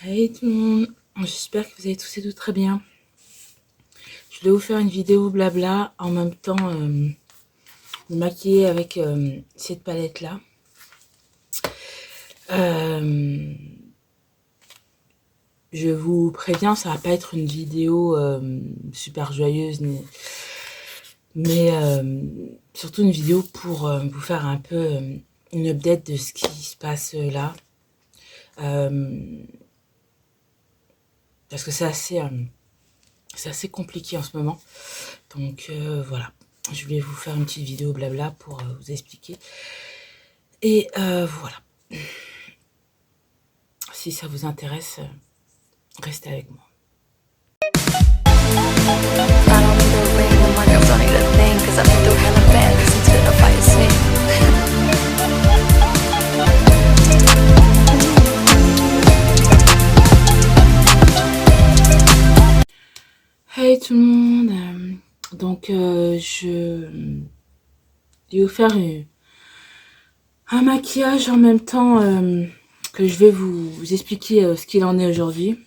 Hey tout le monde, j'espère que vous allez tous et toutes très bien. Je vais vous faire une vidéo blabla en même temps me maquiller avec cette palette là. Je vous préviens, ça va pas être une vidéo super joyeuse, mais surtout une vidéo pour vous faire un peu une update de ce qui se passe là. Parce que c'est assez compliqué en ce moment. Donc voilà, je vais vous faire une petite vidéo blabla pour vous expliquer. Et voilà. Si ça vous intéresse, restez avec moi. Hey tout le monde, donc je vais vous faire un maquillage en même temps que je vais vous expliquer ce qu'il en est aujourd'hui.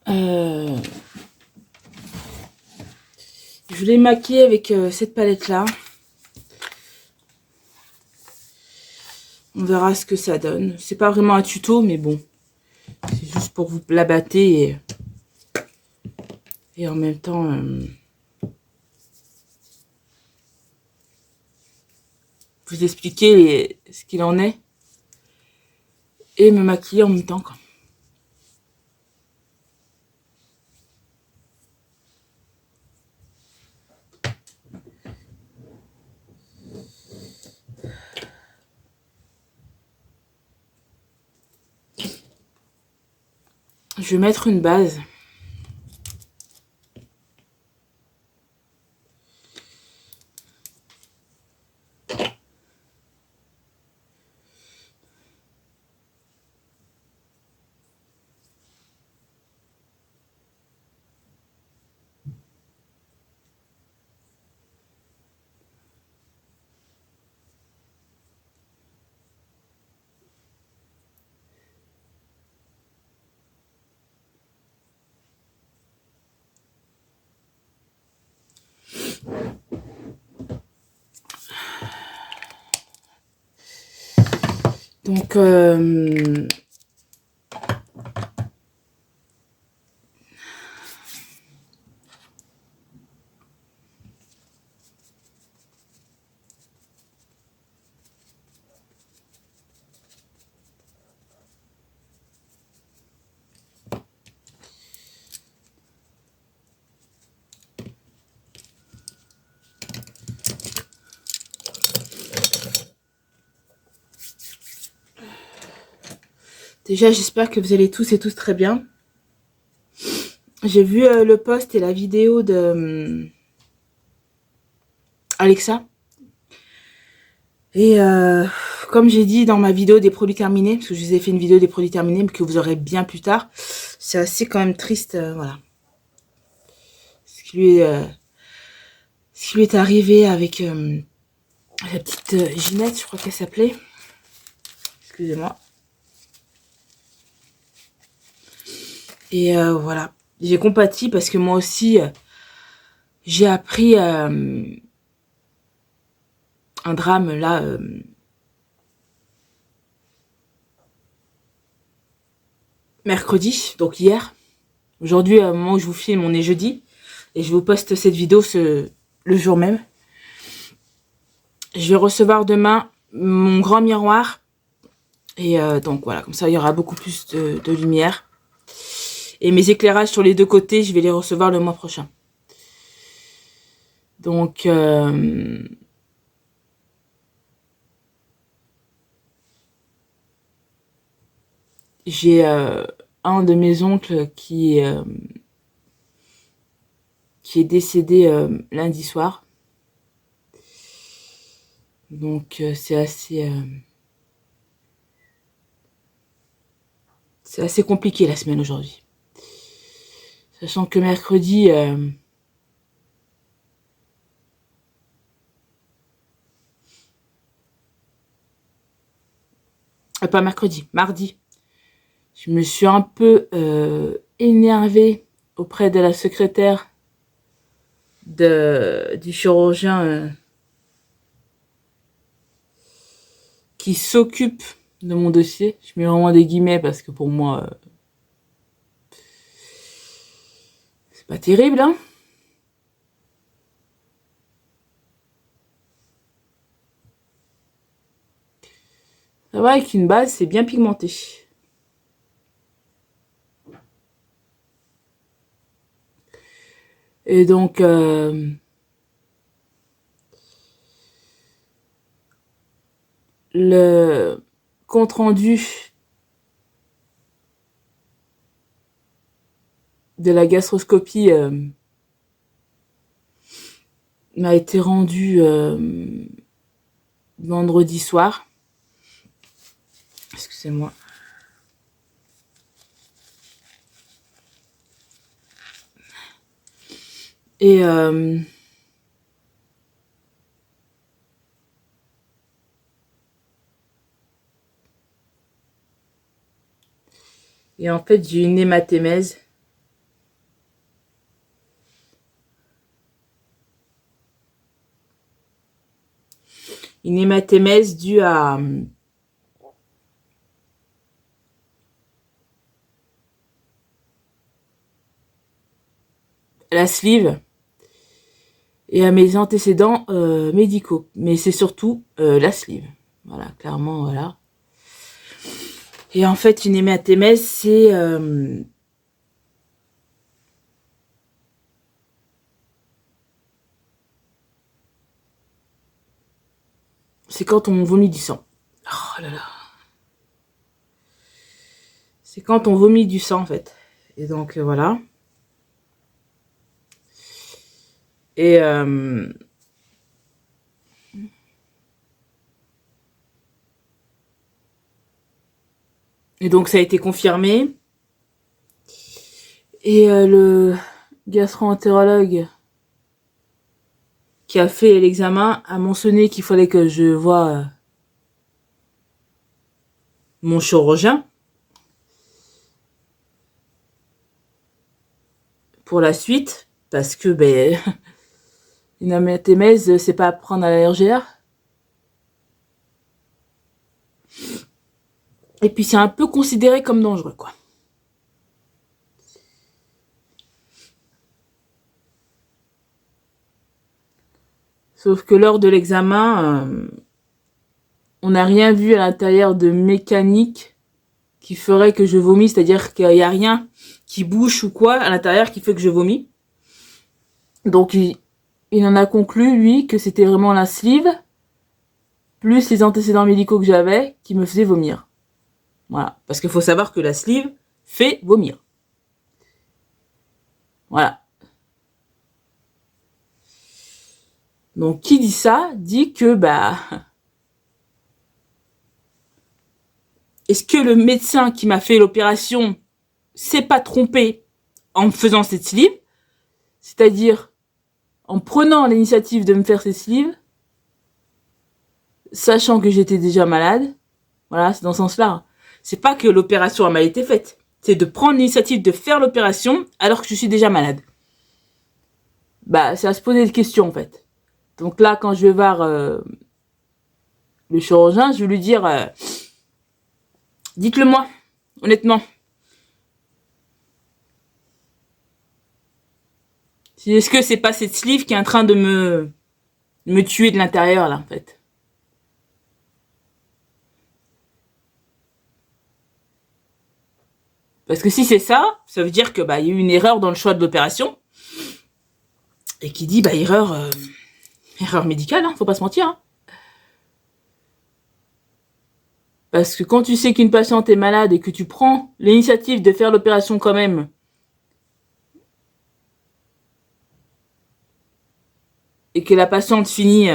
Je voulais maquiller avec cette palette là. On verra ce que ça donne. C'est pas vraiment un tuto, mais bon, c'est juste pour vous blabater et en même temps vous expliquer ce qu'il en est et me maquiller en même temps, quoi. Je vais mettre une base. Donc déjà, j'espère que vous allez tous et tous très bien. J'ai vu le post et la vidéo de Alexa. Et comme j'ai dit dans ma vidéo des produits terminés, parce que je vous ai fait une vidéo des produits terminés, mais que vous aurez bien plus tard, c'est assez quand même triste, voilà. Ce qui lui est arrivé avec la petite Ginette, je crois qu'elle s'appelait. Excusez-moi. Et voilà. J'ai compati parce que moi aussi, j'ai appris un drame là. Mercredi, donc hier. Aujourd'hui, au moment où je vous filme, on est jeudi. Et je vous poste cette vidéo le jour même. Je vais recevoir demain mon grand miroir. Et donc voilà, comme ça, il y aura beaucoup plus de lumière. Et mes éclairages sur les deux côtés, je vais les recevoir le mois prochain. Donc, j'ai un de mes oncles qui est décédé lundi soir. Donc, c'est assez compliqué la semaine aujourd'hui. Sachant que mercredi, Pas mercredi, mardi. Je me suis un peu énervée auprès de la secrétaire du chirurgien qui s'occupe de mon dossier. Je mets vraiment des guillemets parce que pour moi, c'est pas terrible, hein. Ça va, avec une base, c'est bien pigmenté. Et donc, le compte rendu de la gastroscopie m'a été rendu vendredi soir. Excusez-moi. Et en fait, j'ai une hématémèse. Une hématémèse due à la sleeve et à mes antécédents médicaux. Mais c'est surtout la sleeve. Voilà, clairement, voilà. Et en fait, une hématémèse, c'est quand on vomit du sang. Oh là là. C'est quand on vomit du sang, en fait. Et donc, voilà. Et donc, ça a été confirmé. Et le gastro-entérologue qui a fait l'examen a mentionné qu'il fallait que je voie mon chirurgien pour la suite, parce que une hématémèse, c'est pas à prendre à la légère. Et puis c'est un peu considéré comme dangereux, quoi. Sauf que lors de l'examen, on n'a rien vu à l'intérieur de mécanique qui ferait que je vomis, c'est-à-dire qu'il n'y a rien qui bouge ou quoi à l'intérieur qui fait que je vomis. Donc il en a conclu, lui, que c'était vraiment la sleeve, plus les antécédents médicaux que j'avais, qui me faisaient vomir. Voilà. Parce qu'il faut savoir que la sleeve fait vomir. Voilà. Donc qui dit ça, dit que est-ce que le médecin qui m'a fait l'opération s'est pas trompé en me faisant cette sleeve, c'est-à-dire en prenant l'initiative de me faire cette sleeve, sachant que j'étais déjà malade. Voilà, c'est dans ce sens-là. C'est pas que l'opération a mal été faite, c'est de prendre l'initiative de faire l'opération alors que je suis déjà malade. C'est à se poser des questions, en fait. Donc là, quand je vais voir le chirurgien, je vais lui dire dites-le moi, honnêtement. Est-ce que c'est pas cette sleeve qui est en train de me tuer de l'intérieur, là, en fait? Parce que si c'est ça, ça veut dire que il y a eu une erreur dans le choix de l'opération. Et qui dit erreur médicale, hein, faut pas se mentir. Hein. Parce que quand tu sais qu'une patiente est malade et que tu prends l'initiative de faire l'opération quand même, et que la patiente finit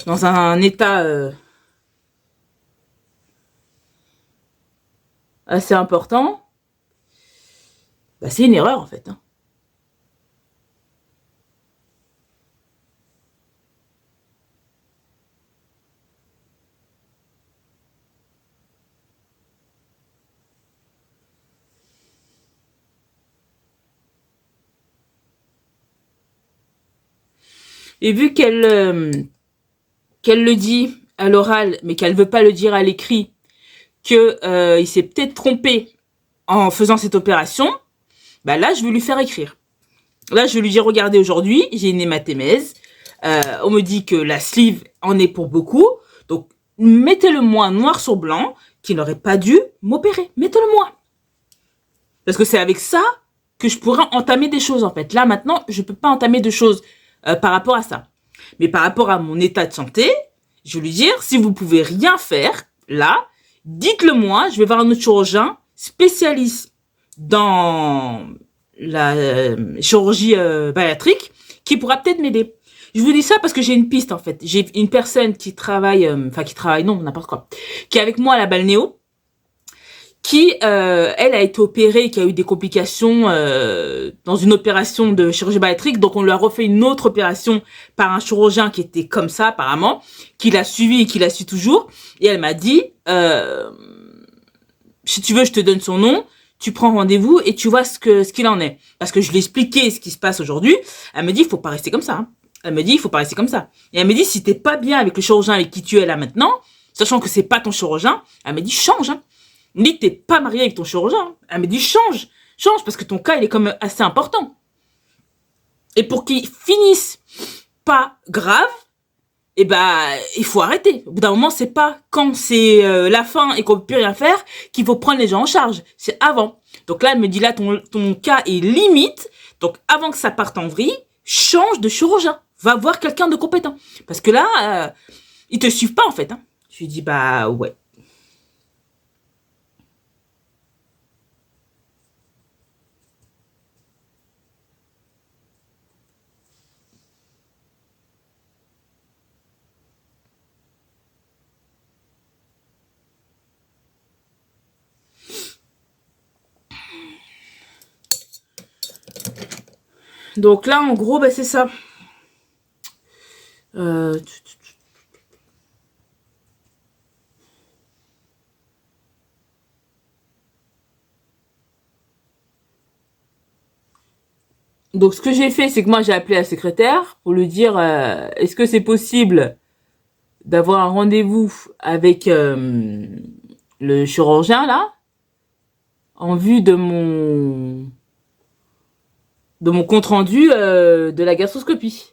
dans un état assez important, c'est une erreur en fait. Hein. Et vu qu'elle le dit à l'oral, mais qu'elle veut pas le dire à l'écrit, que il s'est peut-être trompé en faisant cette opération, bah là, je vais lui faire écrire. Là, je vais lui dire, regardez, aujourd'hui, j'ai une hématémèse. On me dit que la sleeve en est pour beaucoup. Donc, mettez-le-moi noir sur blanc qu'il n'aurait pas dû m'opérer. Mettez-le-moi. Parce que c'est avec ça que je pourrais entamer des choses, en fait. Là, maintenant, je peux pas entamer de choses par rapport à ça. Mais par rapport à mon état de santé, je vais lui dire, si vous pouvez rien faire, là, dites-le moi, je vais voir un autre chirurgien spécialiste dans la chirurgie bariatrique qui pourra peut-être m'aider. Je vous dis ça parce que j'ai une piste, en fait. J'ai une personne qui travaille, non, n'importe quoi, qui est avec moi à la balnéo, qui, elle, a été opérée, qui a eu des complications dans une opération de chirurgie bariatrique. Donc, on lui a refait une autre opération par un chirurgien qui était comme ça, apparemment, qui l'a suivi et qui la suit toujours. Et elle m'a dit, si tu veux, je te donne son nom, tu prends rendez-vous et tu vois ce qu'il en est. Parce que je lui ai expliqué ce qui se passe aujourd'hui. Elle me dit, il faut pas rester comme ça. Hein. Elle me dit, il faut pas rester comme ça. Et elle me dit, si t'es pas bien avec le chirurgien avec qui tu es là maintenant, sachant que c'est pas ton chirurgien, elle me dit, change, hein. Ni t'es pas marié avec ton chirurgien. Hein. Elle me dit, change, parce que ton cas, il est quand même assez important. Et pour qu'il finisse pas grave, eh ben, il faut arrêter. Au bout d'un moment, c'est pas quand c'est la fin et qu'on peut plus rien faire qu'il faut prendre les gens en charge. C'est avant. Donc là, elle me dit, là, ton cas est limite. Donc, avant que ça parte en vrille, change de chirurgien. Va voir quelqu'un de compétent. Parce que là, ils te suivent pas, en fait. Hein. Je lui dis, bah, ouais. Donc là, en gros, bah, c'est ça. Donc, ce que j'ai fait, c'est que moi, j'ai appelé la secrétaire pour lui dire, est-ce que c'est possible d'avoir un rendez-vous avec le chirurgien, là, en vue de mon compte-rendu de la gastroscopie.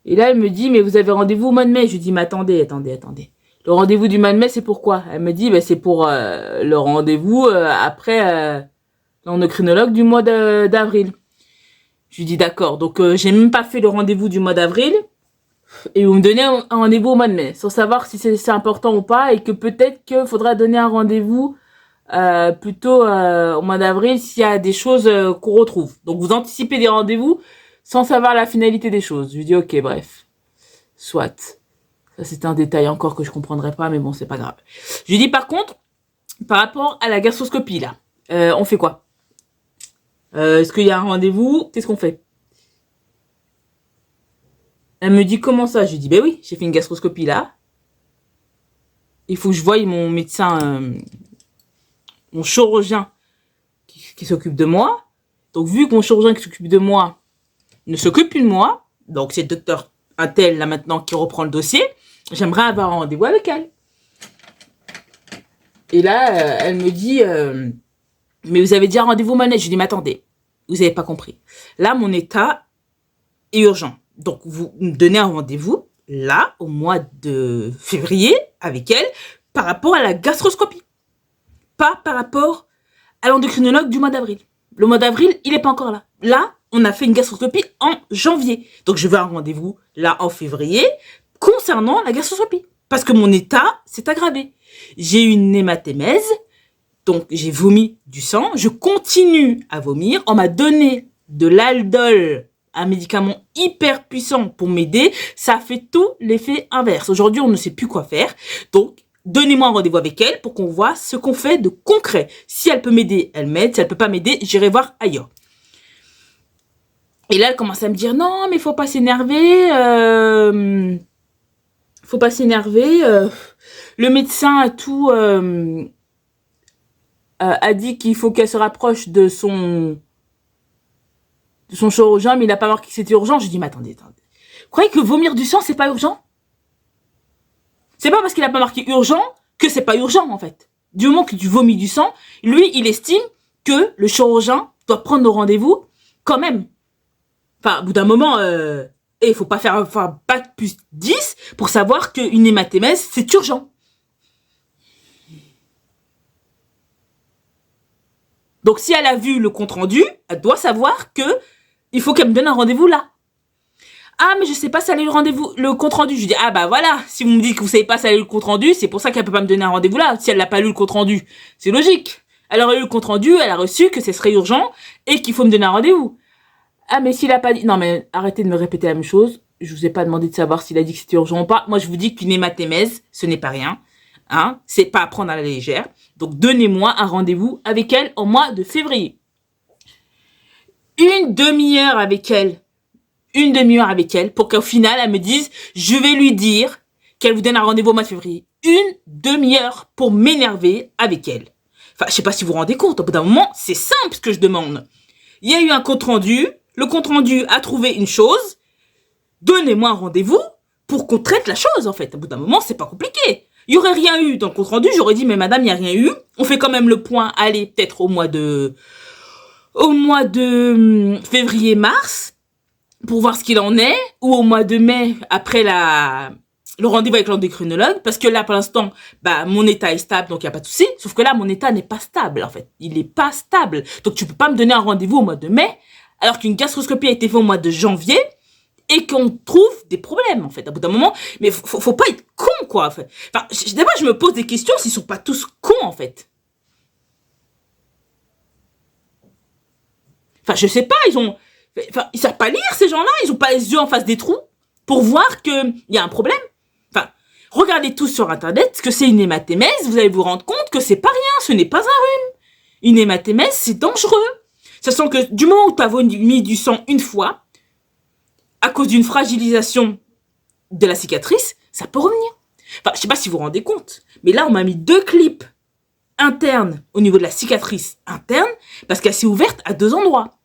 Et là, elle me dit, mais vous avez rendez-vous au mois de mai. Je lui dis, mais attendez. Le rendez-vous du mois de mai, c'est pourquoi? Elle me dit, bah, c'est pour le rendez-vous après l'endocrinologue du mois d'avril. Je lui dis, d'accord. Donc, j'ai même pas fait le rendez-vous du mois d'avril. Et vous me donnez un rendez-vous au mois de mai, sans savoir si c'est important ou pas, et que peut-être qu'il faudra donner un rendez-vous plutôt au mois d'avril s'il y a des choses qu'on retrouve. Donc vous anticipez des rendez-vous sans savoir la finalité des choses. Je lui dis ok, bref, soit. Ça c'est un détail encore que je comprendrai pas, mais bon c'est pas grave. Je lui dis par contre, par rapport à la gastroscopie là, on fait quoi? Est-ce qu'il y a un rendez-vous? Qu'est-ce qu'on fait? Elle me dit comment ça? Je lui dis ben oui, j'ai fait une gastroscopie là. Il faut que je voie mon médecin, mon chirurgien qui s'occupe de moi. Donc vu que mon chirurgien qui s'occupe de moi ne s'occupe plus de moi, donc c'est le docteur Intel là maintenant qui reprend le dossier, j'aimerais avoir un rendez-vous avec elle. Et là, elle me dit, mais vous avez déjà rendez-vous manette? Je lui dis, mais attendez, vous n'avez pas compris. Là, mon état est urgent. Donc, vous me donnez un rendez-vous, là, au mois de février, avec elle, par rapport à la gastroscopie. Pas par rapport à l'endocrinologue du mois d'avril. Le mois d'avril, il n'est pas encore là. Là, on a fait une gastroscopie en janvier. Donc, je veux un rendez-vous, là, en février, concernant la gastroscopie. Parce que mon état s'est aggravé. J'ai eu une hématémèse, donc j'ai vomi du sang. Je continue à vomir. On m'a donné de l'aldol, un médicament hyper puissant pour m'aider. Ça fait tout l'effet inverse. Aujourd'hui, on ne sait plus quoi faire. Donc, donnez-moi un rendez-vous avec elle pour qu'on voit ce qu'on fait de concret. Si elle peut m'aider, elle m'aide. Si elle peut pas m'aider, j'irai voir ailleurs. Et là, elle commence à me dire, non, mais faut pas s'énerver. Faut pas s'énerver. Le médecin a tout a dit qu'il faut qu'elle se rapproche de son chirurgien, mais il n'a pas marqué que c'était urgent. Je dis, mais attendez. croyez que vomir du sang, c'est pas urgent? C'est pas parce qu'il a pas marqué urgent que c'est pas urgent, en fait. Du moment que tu vomis du sang, lui, il estime que le chirurgien doit prendre nos rendez-vous quand même. Enfin, au bout d'un moment, il faut pas faire un bac plus 10 pour savoir qu'une hématémèse, c'est urgent. Donc, si elle a vu le compte-rendu, elle doit savoir que il faut qu'elle me donne un rendez-vous là. Ah, mais je sais pas si elle a eu le compte-rendu. Je dis, ah bah voilà, si vous me dites que vous savez pas si elle a eu le compte-rendu, c'est pour ça qu'elle peut pas me donner un rendez-vous là. Si elle n'a pas lu le compte-rendu, c'est logique. Elle aurait eu le compte-rendu, elle a reçu que ce serait urgent et qu'il faut me donner un rendez-vous. Ah, mais s'il a pas dit... Non, mais arrêtez de me répéter la même chose. Je vous ai pas demandé de savoir s'il a dit que c'était urgent ou pas. Moi, je vous dis qu'une hématémèse, ce n'est pas rien. Hein, c'est pas à prendre à la légère. Donc, donnez-moi un rendez-vous avec elle au mois de février. Une demi-heure avec elle. Une demi-heure avec elle pour qu'au final, elle me dise, je vais lui dire qu'elle vous donne un rendez-vous au mois de février. Une demi-heure pour m'énerver avec elle. Enfin, je sais pas si vous vous rendez compte. Au bout d'un moment, c'est simple ce que je demande. Il y a eu un compte-rendu. Le compte-rendu a trouvé une chose. Donnez-moi un rendez-vous pour qu'on traite la chose, en fait. Au bout d'un moment, c'est pas compliqué. Il y aurait rien eu dans le compte-rendu. J'aurais dit, mais madame, il y a rien eu. On fait quand même le point. Allez, peut-être au mois de février-mars pour voir ce qu'il en est. Ou au mois de mai, après le rendez-vous avec l'endocrinologue. Parce que là, pour l'instant, bah, mon état est stable, donc il n'y a pas de souci. Sauf que là, mon état n'est pas stable, en fait. Il n'est pas stable. Donc, tu peux pas me donner un rendez-vous au mois de mai, alors qu'une gastroscopie a été faite au mois de janvier, et qu'on trouve des problèmes, en fait, à bout d'un moment. Mais faut pas être con, quoi. Enfin, d'abord, je me pose des questions s'ils sont pas tous cons, en fait. Enfin, je sais pas, ils savent pas lire, ces gens-là. Ils ont pas les yeux en face des trous pour voir qu'il y a un problème. Enfin, regardez tous sur Internet ce que c'est une hématémèse. Vous allez vous rendre compte que c'est pas rien. Ce n'est pas un rhume. Une hématémèse, c'est dangereux. Sachant que du moment où tu as vomi du sang une fois, à cause d'une fragilisation de la cicatrice, ça peut revenir. Enfin, je sais pas si vous vous rendez compte, mais là, on m'a mis 2 clips internes au niveau de la cicatrice interne, parce qu'elle s'est ouverte à 2 endroits.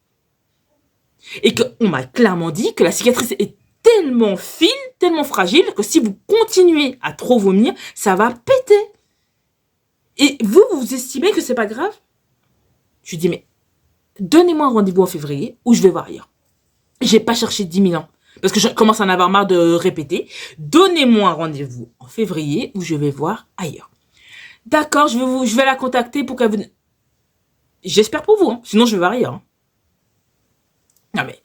Et qu'on m'a clairement dit que la cicatrice est tellement fine, tellement fragile, que si vous continuez à trop vomir, ça va péter. Et vous estimez que c'est pas grave? Je lui dis, mais donnez-moi un rendez-vous en février où je vais voir ailleurs. J'ai pas cherché 10 000 ans. Parce que je commence à en avoir marre de répéter. Donnez-moi un rendez-vous en février où je vais voir ailleurs. D'accord, je vais la contacter pour qu'elle vous... J'espère pour vous, hein. Sinon je vais voir ailleurs. Hein. Non mais,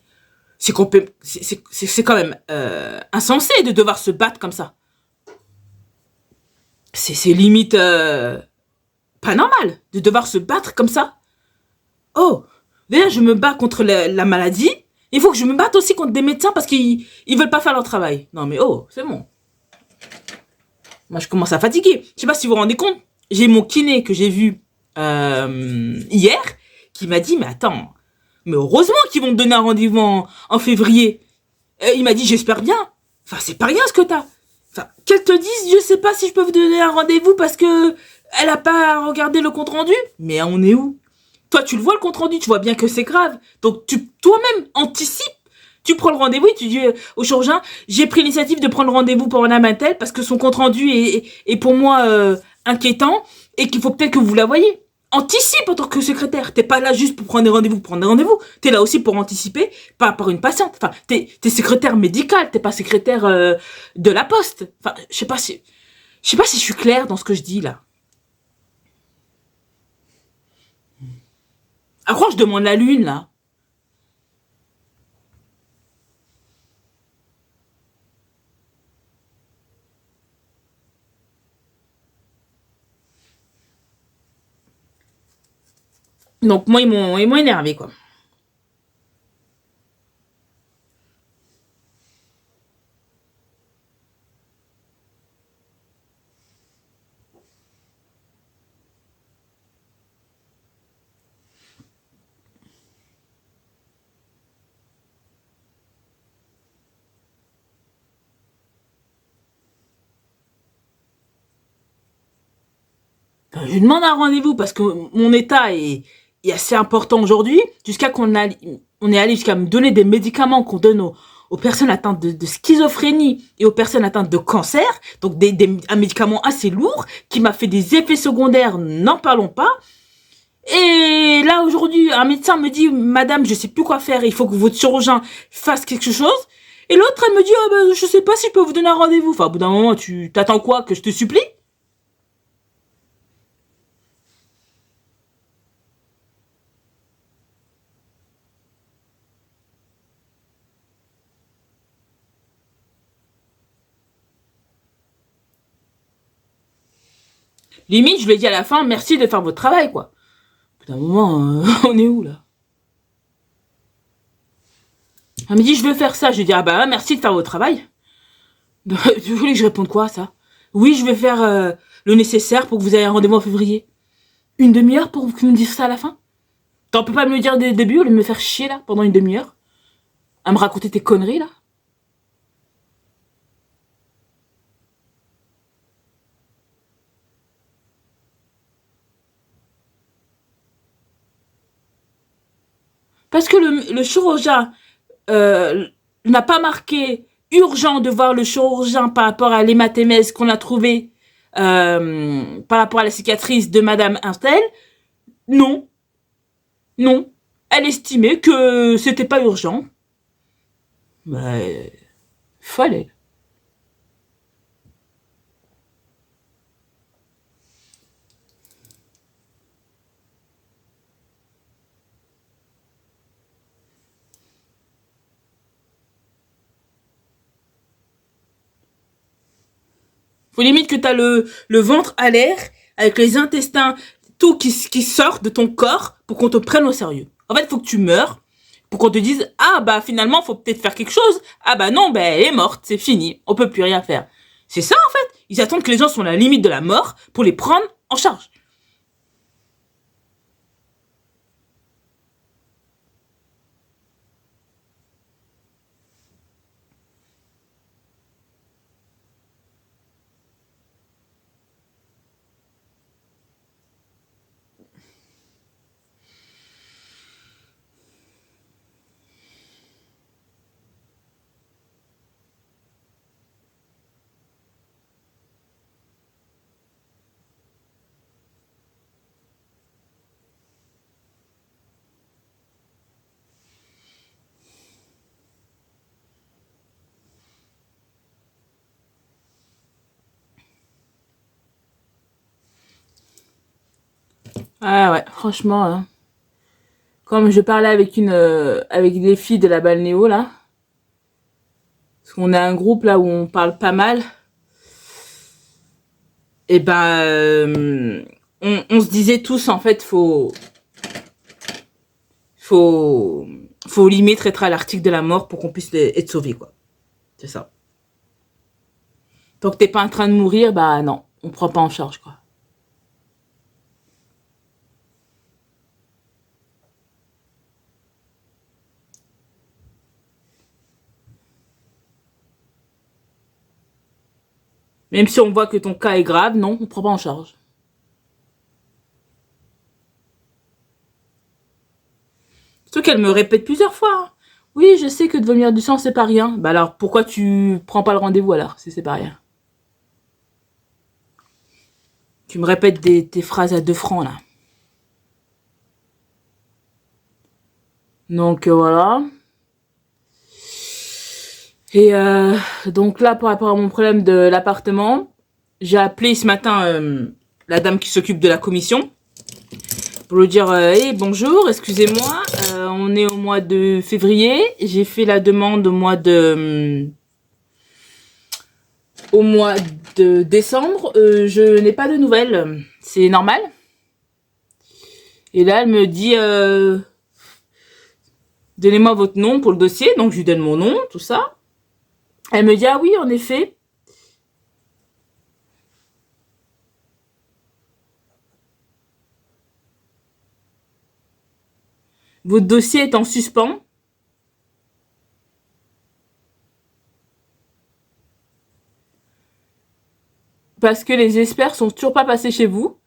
c'est quand même insensé de devoir se battre comme ça. C'est limite pas normal de devoir se battre comme ça. Oh, déjà je me bats contre la maladie. Il faut que je me batte aussi contre des médecins parce qu'ils veulent pas faire leur travail. Non mais oh, c'est bon. Moi je commence à fatiguer. Je sais pas si vous vous rendez compte. J'ai mon kiné que j'ai vu hier qui m'a dit, mais attends, mais heureusement qu'ils vont te donner un rendez-vous en février. Il m'a dit, j'espère bien. Enfin, c'est pas rien ce que t'as. Enfin, qu'elle te dise, je sais pas si je peux vous donner un rendez-vous parce que elle a pas regardé le compte rendu. Mais on est où? Toi, tu le vois le compte rendu, tu vois bien que c'est grave. Donc, toi-même, anticipes. Tu prends le rendez-vous et tu dis au chirurgien, j'ai pris l'initiative de prendre le rendez-vous pour madame Intel parce que son compte rendu est pour moi inquiétant et qu'il faut peut-être que vous la voyez. Anticipe en tant que secrétaire. T'es pas là juste pour prendre des rendez-vous. T'es là aussi pour anticiper par rapport à une patiente. Enfin, t'es secrétaire médical, t'es pas secrétaire de la poste. Enfin, je sais pas si je suis claire dans ce que je dis là. À quoi je demande la lune là? Donc moi ils m'ont énervé quoi. Je demande un rendez-vous parce que mon état est assez important aujourd'hui, jusqu'à on est allé jusqu'à me donner des médicaments qu'on donne aux personnes atteintes de schizophrénie et aux personnes atteintes de cancer, donc un médicament assez lourd qui m'a fait des effets secondaires, n'en parlons pas. Et là, aujourd'hui, un médecin me dit, madame, je sais plus quoi faire, il faut que votre chirurgien fasse quelque chose. Et l'autre, elle me dit, oh, ben, je sais pas si je peux vous donner un rendez-vous. Enfin, au bout d'un moment, tu t'attends quoi, que je te supplie? Limite, je lui ai dit à la fin, merci de faire votre travail, quoi. Au bout d'un moment, on est où, là? Elle me dit, je veux faire ça. Je lui ai dit, ah bah, merci de faire votre travail. Vous voulez que je réponde quoi à ça? Oui, je vais faire le nécessaire pour que vous ayez un rendez-vous en février. Une demi-heure pour que vous me disiez ça à la fin? T'en peux pas me le dire dès le début au lieu de me faire chier, là, pendant une demi-heure? À me raconter tes conneries, là? Parce que le chirurgien n'a pas marqué urgent de voir le chirurgien par rapport à l'hématémèse qu'on a trouvé par rapport à la cicatrice de Madame Instel. Non, non. Elle estimait que c'était pas urgent. Mais fallait. Faut limite que t'as le ventre à l'air, avec les intestins, tout qui sort de ton corps pour qu'on te prenne au sérieux. En fait, il faut que tu meurs pour qu'on te dise, ah bah finalement, faut peut-être faire quelque chose. Ah bah non, bah elle est morte, c'est fini, on peut plus rien faire. C'est ça en fait. Ils attendent que les gens soient à la limite de la mort pour les prendre en charge. Ah ouais, franchement, hein. Comme je parlais avec avec des filles de la balnéo là, parce qu'on a un groupe là où on parle pas mal, et ben on se disait tous en fait faut faut limite être à l'article de la mort pour qu'on puisse être sauvé quoi. C'est ça. Tant que t'es pas en train de mourir, bah non, on prend pas en charge quoi. Même si on voit que ton cas est grave, non, on prend pas en charge. Surtout qu'elle me répète plusieurs fois, hein. Oui, je sais que de vomir du sang, c'est pas rien. Bah alors, pourquoi tu prends pas le rendez-vous alors, si c'est pas rien? Tu me répètes tes phrases à 2 francs, là. Donc, voilà. Et donc là, par rapport à mon problème de l'appartement, j'ai appelé ce matin la dame qui s'occupe de la commission pour lui dire hey, bonjour, excusez-moi, on est au mois de février, j'ai fait la demande au mois de décembre, je n'ai pas de nouvelles, c'est normal? Et là, elle me dit donnez-moi votre nom pour le dossier, donc je lui donne mon nom, tout ça. Elle me dit ah oui, en effet. Votre dossier est en suspens. Parce que les experts sont toujours pas passés chez vous.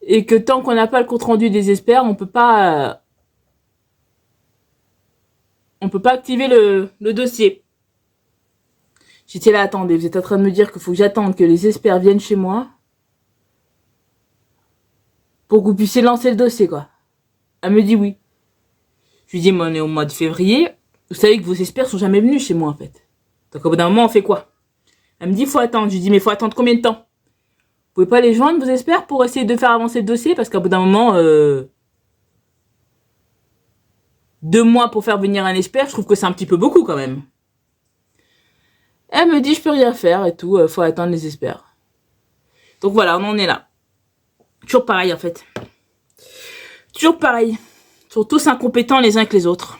Et que tant qu'on n'a pas le compte rendu des experts, on peut pas activer le dossier. J'étais là, attendez, vous êtes en train de me dire qu'il faut que j'attende que les experts viennent chez moi pour que vous puissiez lancer le dossier, quoi. Elle me dit oui. Je lui dis, mais on est au mois de février. Vous savez que vos experts sont jamais venus chez moi, en fait. Donc, au bout d'un moment, on fait quoi? Elle me dit, faut attendre. Je lui dis, mais faut attendre combien de temps? Vous pouvez pas les joindre, vos experts, pour essayer de faire avancer le dossier? Parce qu'au bout d'un moment, 2 mois pour faire venir un expert, je trouve que c'est un petit peu beaucoup, quand même. Elle me dit, je peux rien faire et tout, faut attendre les experts. Donc voilà, on en est là. Toujours pareil, en fait. Toujours pareil. Ils sont tous incompétents les uns que les autres.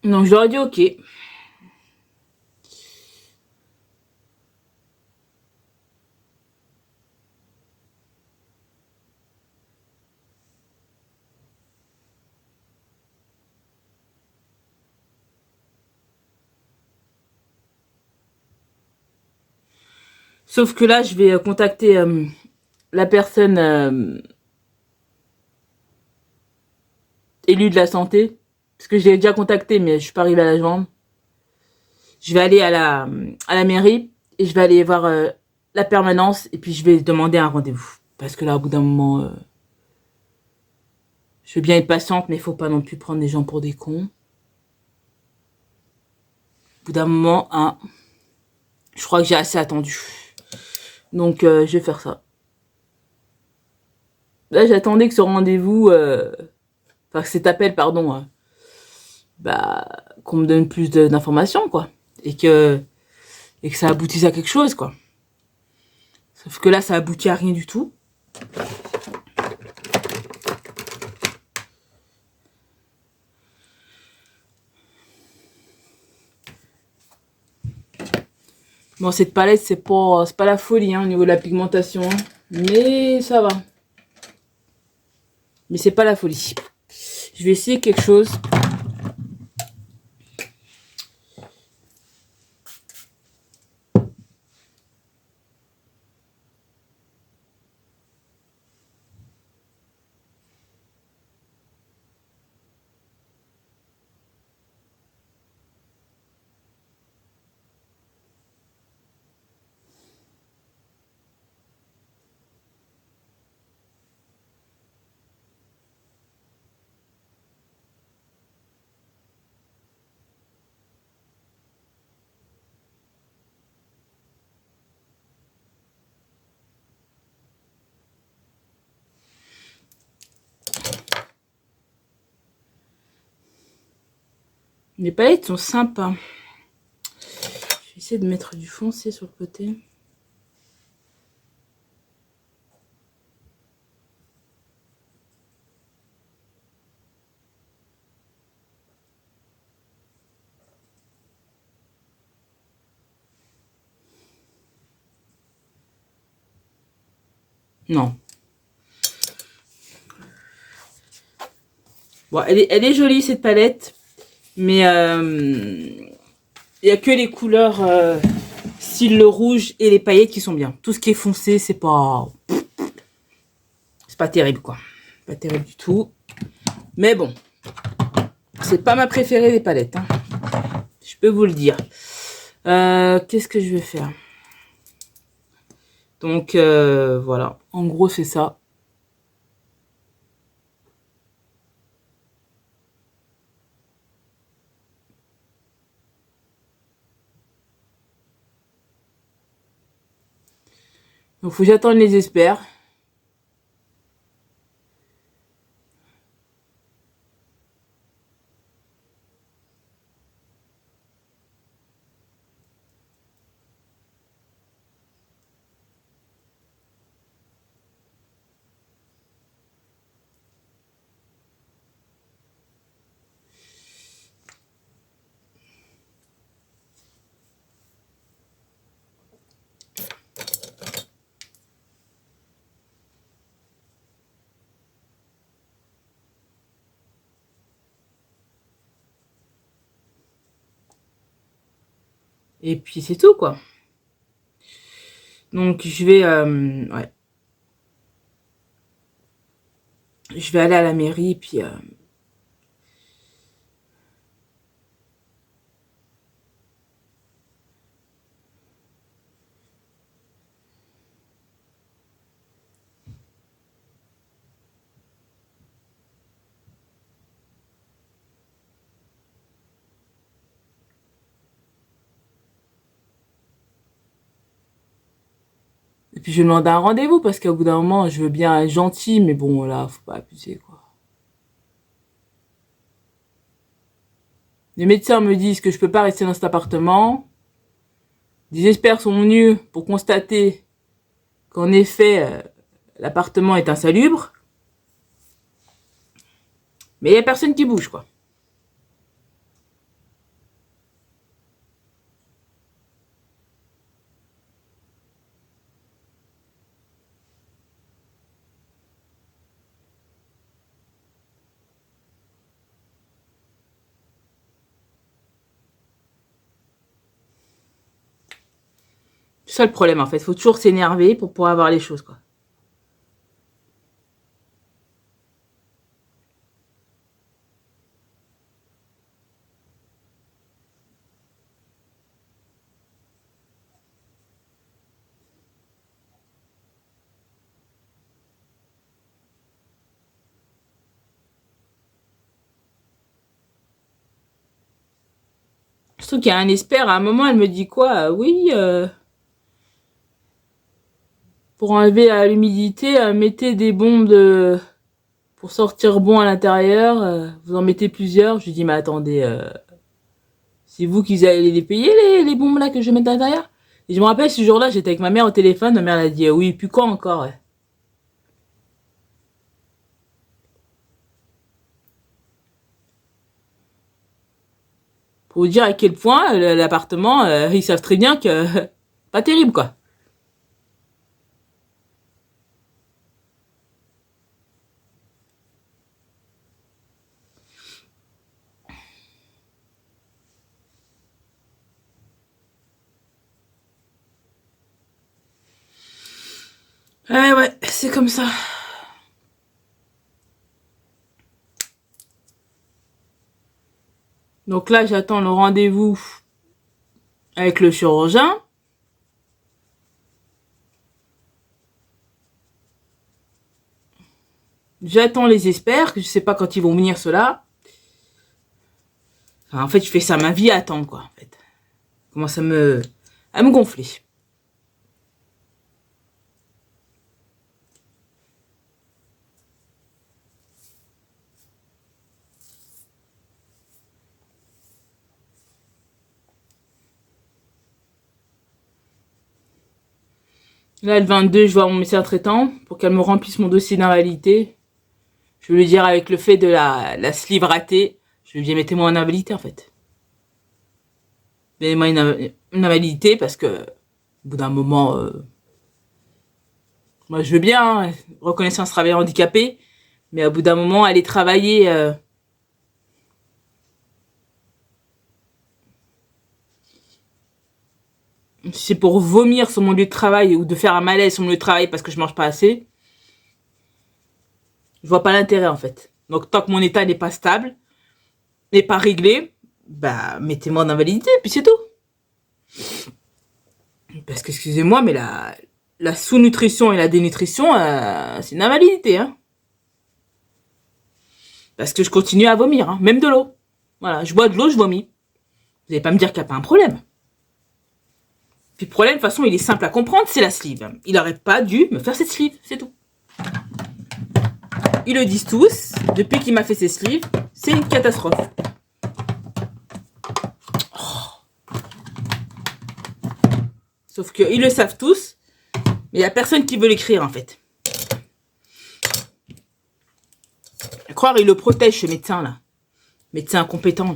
Donc je leur ai dit ok. Sauf que là, je vais contacter la personne élue de la santé. Parce que je l'ai déjà contactée, mais je suis pas arrivée à la joindre. Je vais aller à la mairie et je vais aller voir la permanence et puis je vais demander un rendez-vous. Parce que là, au bout d'un moment, je veux bien être patiente, mais il faut pas non plus prendre les gens pour des cons. Au bout d'un moment, hein, je crois que j'ai assez attendu. Donc, je vais faire ça. Là, j'attendais que ce rendez-vous, enfin, que cet appel, pardon, bah, qu'on me donne plus d'informations, quoi. Et que ça aboutisse à quelque chose, quoi. Sauf que là, ça aboutit à rien du tout. Bon, cette palette, c'est pas la folie, hein, au niveau de la pigmentation, hein. Mais ça va. Mais c'est pas la folie. Je vais essayer quelque chose. Les palettes sont sympas. Je vais essayer de mettre du foncé sur le côté. Non. Bon, elle est jolie cette palette. Mais il n'y a que les couleurs style le rouge et les paillettes qui sont bien. Tout ce qui est foncé, c'est pas terrible, quoi. Pas terrible du tout. Mais bon, c'est pas ma préférée des palettes, hein. Je peux vous le dire. Qu'est-ce que je vais faire? Donc, voilà. En gros, c'est ça. Donc, faut que j'attende les experts. Et puis c'est tout, quoi. Donc je vais, ouais, je vais aller à la mairie, puis je vais demander un rendez-vous parce qu'au bout d'un moment, je veux bien être gentil, mais bon, là, faut pas abuser, quoi. Les médecins me disent que je peux pas rester dans cet appartement. Des experts sont venus pour constater qu'en effet, l'appartement est insalubre. Mais il y a personne qui bouge, quoi. C'est ça le problème, en fait. Faut toujours s'énerver pour pouvoir avoir les choses, quoi. Surtout qu'il y a un expert, à un moment, elle me dit quoi? Oui, pour enlever l'humidité, mettez des bombes pour sortir bon à l'intérieur. Vous en mettez plusieurs. Je lui dis, mais attendez, c'est vous qui allez les payer, les bombes là que je mets à l'intérieur? Et je me rappelle, ce jour-là, j'étais avec ma mère au téléphone. Ma mère elle a dit, oui, puis quand encore? Ouais. Pour vous dire à quel point l'appartement, ils savent très bien que pas terrible, quoi. Ouais, ouais, c'est comme ça. Donc là, j'attends le rendez-vous avec le chirurgien. J'attends les experts, que je sais pas quand ils vont venir ceux-là. Enfin, en fait, je fais ça ma vie à attendre, quoi, en fait. Commence à me gonfler. Là, le 22, je vois mon médecin traitant pour qu'elle me remplisse mon dossier d'invalidité. Je vais lui dire avec le fait de la sleeve ratée, je lui dis mettez-moi en invalidité, en fait. Mettez-moi une invalidité parce que, au bout d'un moment, moi je veux bien, hein, reconnaissance travailleur handicapé, mais au bout d'un moment, aller travailler, si c'est pour vomir sur mon lieu de travail ou de faire un malaise sur mon lieu de travail parce que je mange pas assez, je vois pas l'intérêt, en fait. Donc tant que mon état n'est pas stable, n'est pas réglé, bah mettez-moi en invalidité, puis c'est tout. Parce que, excusez-moi, mais la sous-nutrition et la dénutrition, c'est une invalidité, hein. Parce que je continue à vomir, hein, même de l'eau. Voilà, je bois de l'eau, je vomis. Vous n'allez pas me dire qu'il n'y a pas un problème. Puis le problème, de toute façon, il est simple à comprendre, c'est la sleeve. Il n'aurait pas dû me faire cette sleeve, c'est tout. Ils le disent tous, depuis qu'il m'a fait ces sleeves, c'est une catastrophe. Sauf qu'ils le savent tous, mais il n'y a personne qui veut l'écrire, en fait. À croire, il le protège, ce médecin-là. Médecin incompétent.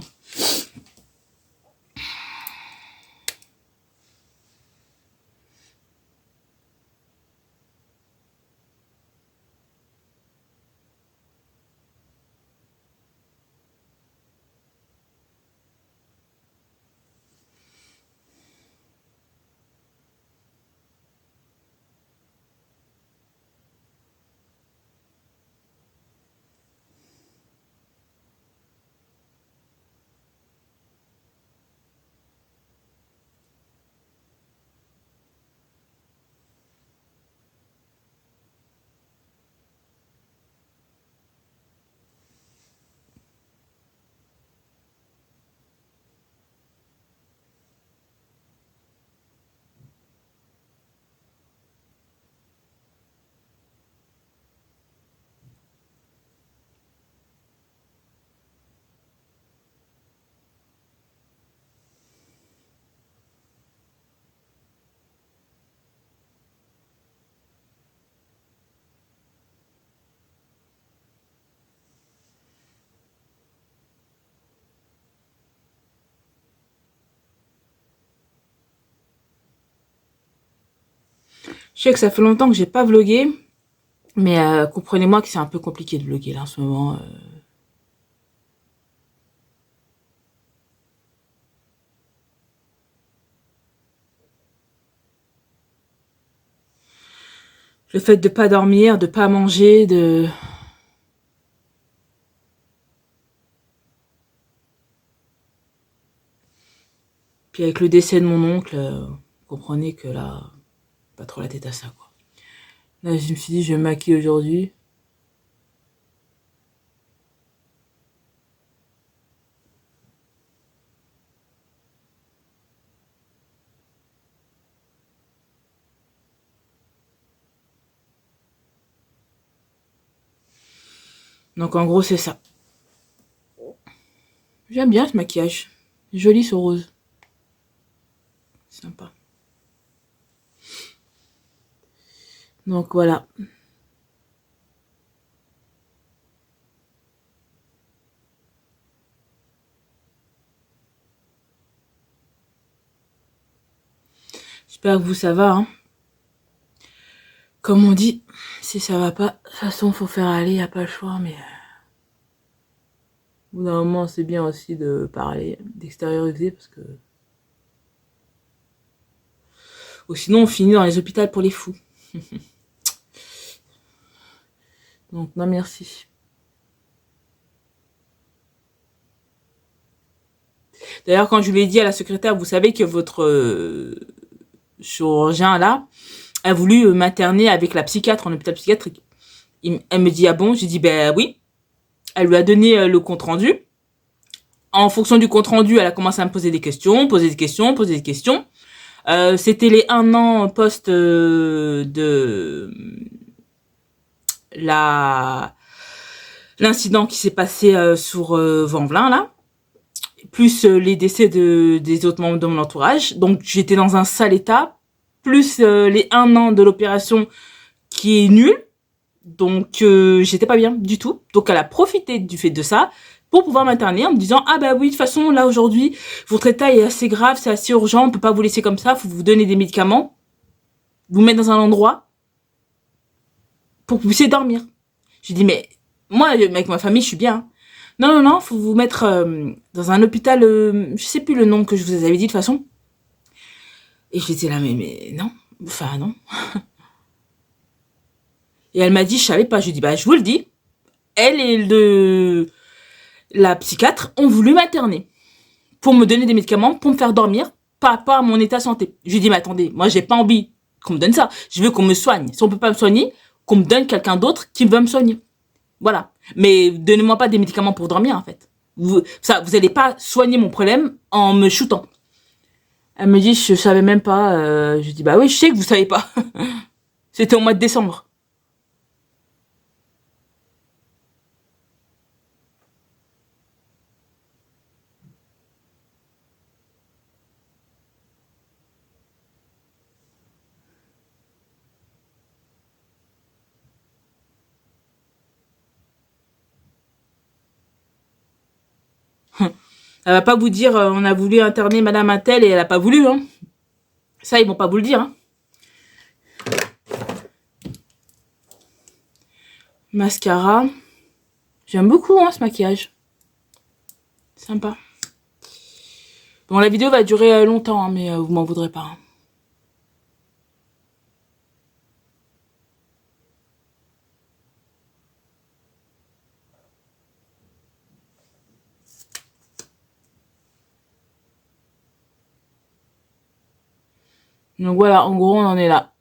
Je sais que ça fait longtemps que j'ai pas vlogué, mais comprenez-moi que c'est un peu compliqué de vloguer là en ce moment. Le fait de pas dormir, de pas manger, de... Puis avec le décès de mon oncle, vous comprenez que là, pas trop la tête à ça, quoi. Là, je me suis dit, je vais me maquiller aujourd'hui. Donc en gros, c'est ça. J'aime bien ce maquillage. Joli ce rose. Sympa. Donc voilà. J'espère que vous, ça va, hein. Comme on dit, si ça va pas, de toute façon, faut faire aller, y a pas le choix, mais... Au bout d'un moment, c'est bien aussi de parler, d'extérioriser, parce que... Ou sinon, on finit dans les hôpitaux pour les fous. Donc, non, merci. D'ailleurs, quand je lui ai dit à la secrétaire, vous savez que votre chirurgien, là, a voulu m'interner avec la psychiatre en hôpital psychiatrique. Elle me dit, ah bon? J'ai dit, ben oui. Elle lui a donné le compte-rendu. En fonction du compte-rendu, elle a commencé à me poser des questions, poser des questions, poser des questions. C'était les 1 an post de l'incident qui s'est passé sur Vanvelin, là. Plus les décès des autres membres de mon entourage. Donc, j'étais dans un sale état. Plus les 1 an de l'opération qui est nulle. Donc, j'étais pas bien du tout. Donc, elle a profité du fait de ça pour pouvoir m'interner en me disant « Ah bah oui, de toute façon, là, aujourd'hui, votre état est assez grave, c'est assez urgent, on peut pas vous laisser comme ça, faut vous donner des médicaments, vous mettre dans un endroit pour que vous puissiez dormir. » J'ai dit « Mais moi, avec ma famille, je suis bien. » Non, non, non, faut vous mettre dans un hôpital, je sais plus le nom que je vous avais dit de toute façon. Et j'étais là, mais non, enfin non. Et elle m'a dit, je savais pas. Je lui ai dit, bah je vous le dis, elle et la psychiatre ont voulu m'interner pour me donner des médicaments, pour me faire dormir par rapport à mon état de santé. Je lui ai dit, mais attendez, moi j'ai pas envie qu'on me donne ça. Je veux qu'on me soigne. Si on peut pas me soigner, qu'on me donne quelqu'un d'autre qui veut me soigner. Voilà. Mais donnez-moi pas des médicaments pour dormir, en fait. Vous allez pas soigner mon problème en me shootant. Elle me dit, je savais même pas. Je dis, bah oui, je sais que vous savez pas. C'était au mois de décembre. Elle va pas vous dire, on a voulu interner Madame Attel et elle a pas voulu, hein. Ça, ils vont pas vous le dire, hein. Mascara. J'aime beaucoup, hein, ce maquillage. Sympa. Bon, la vidéo va durer longtemps, hein, mais vous m'en voudrez pas, hein. Donc voilà, en gros, on en est là.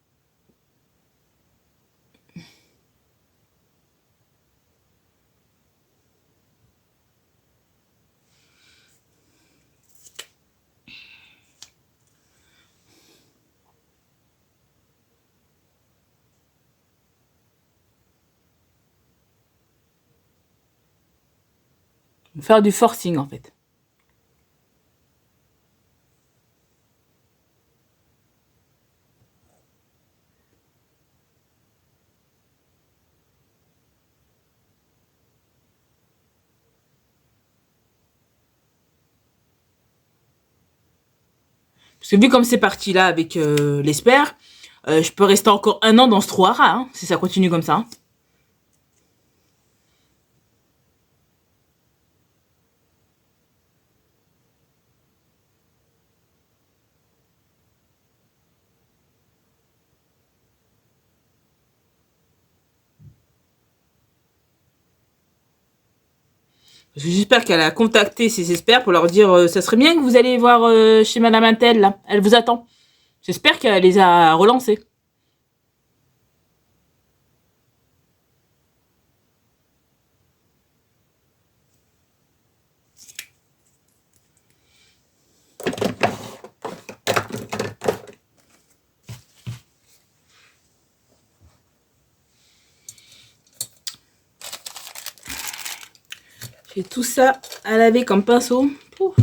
Faire du forcing, en fait. Parce que vu comme c'est parti là avec l'espère, Je peux rester encore 1 an dans ce trou à rats, hein, si ça continue comme ça. Hein. J'espère qu'elle a contacté ses experts pour leur dire ça serait bien que vous allez voir chez Madame Intel, là. Elle vous attend. J'espère qu'elle les a relancés. J'ai tout ça à laver comme pinceau. Pouf.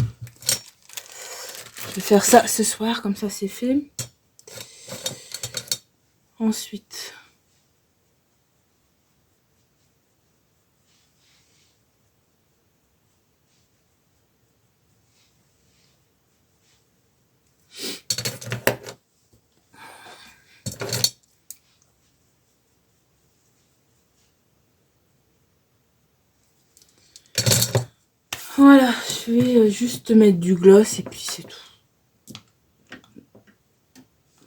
Je vais faire ça ce soir, comme ça c'est fait. Ensuite, voilà, je vais juste mettre du gloss et puis c'est tout.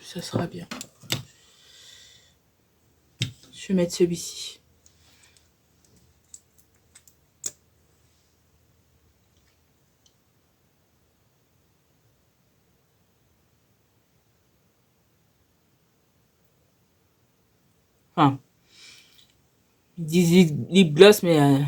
Ça sera bien. Je vais mettre celui-ci. Enfin, ils disent lip gloss, mais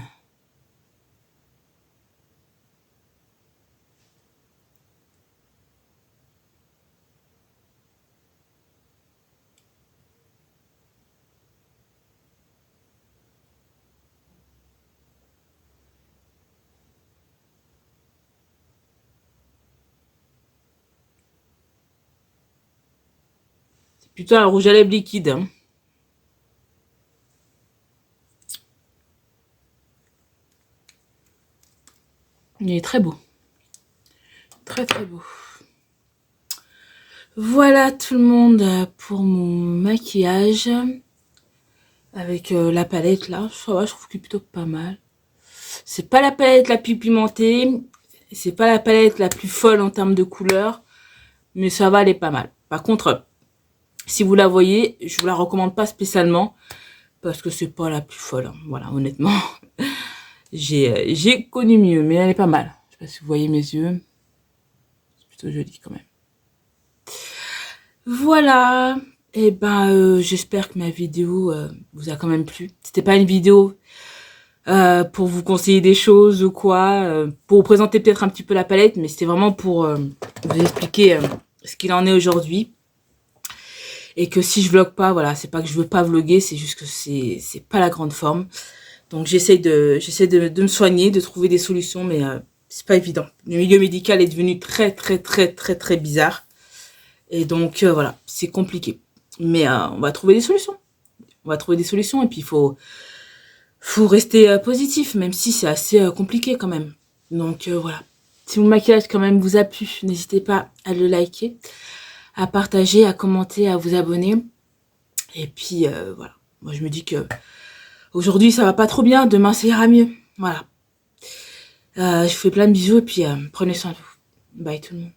c'est plutôt un rouge à lèvres liquide. Hein. Il est très beau. Très très beau. Voilà tout le monde pour mon maquillage. Avec la palette là. Ça va, je trouve qu'il est plutôt pas mal. C'est pas la palette la plus pimentée. C'est pas la palette la plus folle en termes de couleurs. Mais ça va, elle est pas mal. Par contre, si vous la voyez, je vous la recommande pas spécialement. Parce que c'est pas la plus folle. Hein. Voilà, honnêtement. J'ai connu mieux, mais elle est pas mal. Je sais pas si vous voyez mes yeux. C'est plutôt joli quand même. Voilà. Et ben, j'espère que ma vidéo vous a quand même plu. C'était pas une vidéo pour vous conseiller des choses ou quoi, pour vous présenter peut-être un petit peu la palette, mais c'était vraiment pour vous expliquer ce qu'il en est aujourd'hui. Et que si je vlog pas, voilà, c'est pas que je veux pas vlogger, c'est juste que c'est pas la grande forme. Donc j'essaie de me soigner, de trouver des solutions, mais c'est pas évident. Le milieu médical est devenu très bizarre. Et donc voilà, c'est compliqué. Mais on va trouver des solutions. On va trouver des solutions et puis il faut rester positif, même si c'est assez compliqué quand même. Donc voilà. Si mon maquillage quand même vous a plu, n'hésitez pas à le liker, à partager, à commenter, à vous abonner. Et puis voilà. Moi je me dis que aujourd'hui ça va pas trop bien, demain ça ira mieux. Voilà. Je vous fais plein de bisous et puis prenez soin de vous. Bye tout le monde.